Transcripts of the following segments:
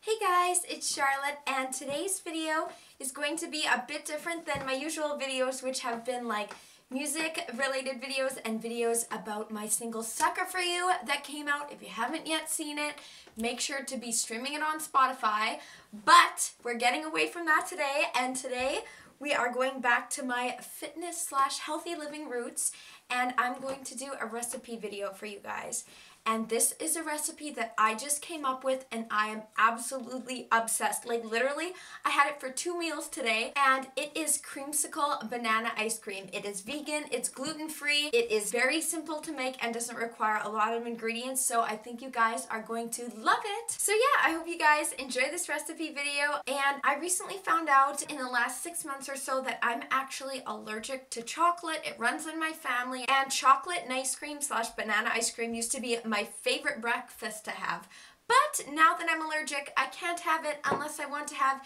Hey guys, it's Charlotte, and today's video is going to be a bit different than my usual videos, which have been like music related videos and videos about my single Sucker For You that came out. If you haven't yet seen it, make sure to be streaming it on Spotify. But we're getting away from that today, and today we are going back to my fitness / healthy living roots, and I'm going to do a recipe video for you guys. And this is a recipe that I just came up with and I am absolutely obsessed. Like literally, I had it for 2 meals today, and it is Creamsicle banana ice cream. It is vegan, it's gluten-free, it is very simple to make and doesn't require a lot of ingredients, so I think you guys are going to love it. So yeah, I hope you guys enjoy this recipe video. And I recently found out in the last 6 months or so that I'm actually allergic to chocolate. It runs in my family, and chocolate Nicecream / banana ice cream used to be my favorite breakfast to have. But now that I'm allergic, I can't have it unless I want to have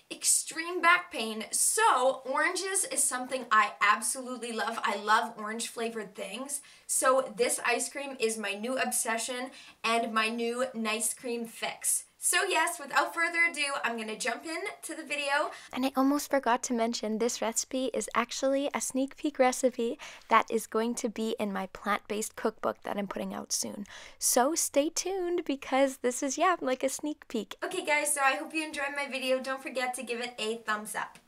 extreme back pain. So oranges is something I absolutely love. I love orange flavored things. So this ice cream is my new obsession and my new Nicecream fix. So yes, without further ado, I'm going to jump into the video. And I almost forgot to mention, this recipe is actually a sneak peek recipe that is going to be in my plant-based cookbook that I'm putting out soon. So stay tuned because this is, yeah, like a sneak peek. Okay guys, so I hope you enjoyed my video. Don't forget to give it a thumbs up.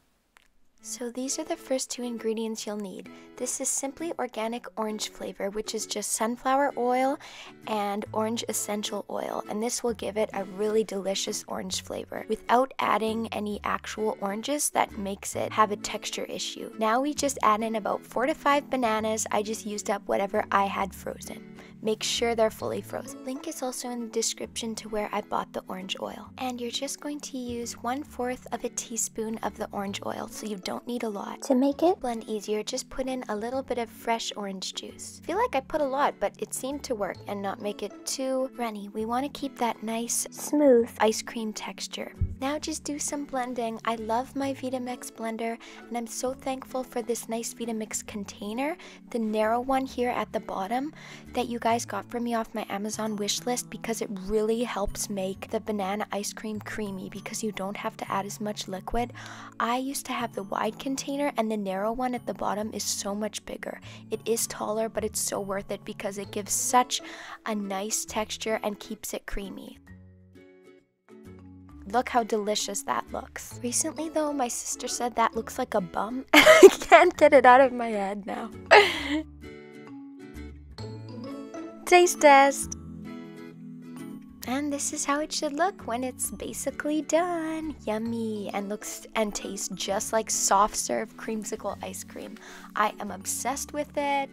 So these are the first 2 ingredients you'll need. This is simply organic orange flavor, which is just sunflower oil and orange essential oil, and this will give it a really delicious orange flavor without adding any actual oranges that makes it have a texture issue. Now we just add in about 4 to 5 bananas. I just used up whatever I had frozen. Make sure they're fully frozen. Link is also in the description to where I bought the orange oil. And you're just going to use 1/4 of a teaspoon of the orange oil, so you don't need a lot. To make it blend easier, just put in a little bit of fresh orange juice. I feel like I put a lot, but it seemed to work and not make it too runny. We want to keep that nice, smooth ice cream texture. Now just do some blending. I love my Vitamix blender, and I'm so thankful for this nice Vitamix container, the narrow one here at the bottom that you guys got for me off my Amazon wish list, because it really helps make the banana ice cream creamy because you don't have to add as much liquid. I used to have the wide container, and the narrow one at the bottom is so much bigger. It is taller, but it's so worth it because it gives such a nice texture and keeps it creamy. Look how delicious that looks. Recently though, my sister said that looks like a bum. I can't get it out of my head now. Taste test! And this is how it should look when it's basically done. Yummy, and looks and tastes just like soft serve creamsicle ice cream. I am obsessed with it.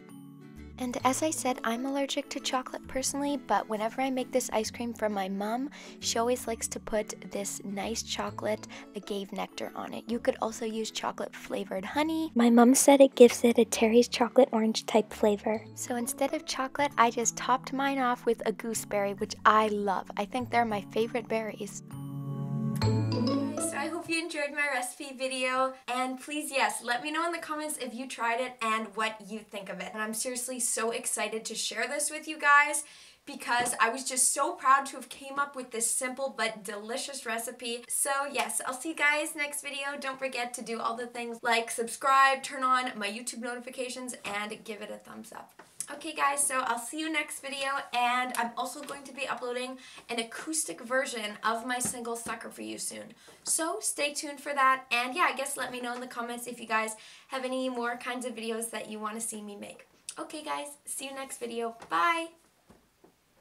And as I said, I'm allergic to chocolate personally, but whenever I make this ice cream for my mom, she always likes to put this nice chocolate agave nectar on it. You could also use chocolate flavored honey. My mom said it gives it a Terry's chocolate orange type flavor. So instead of chocolate, I just topped mine off with a gooseberry, which I love. I think they're my favorite berries. So I hope you enjoyed my recipe video, and please, yes, let me know in the comments if you tried it and what you think of it. And I'm seriously so excited to share this with you guys because I was just so proud to have came up with this simple but delicious recipe. So yes, I'll see you guys next video. Don't forget to do all the things like subscribe, turn on my YouTube notifications, and give it a thumbs up. Okay guys, so I'll see you next video, and I'm also going to be uploading an acoustic version of my single Sucker For You soon. So stay tuned for that, and yeah, I guess let me know in the comments if you guys have any more kinds of videos that you want to see me make. Okay guys, see you next video. Bye!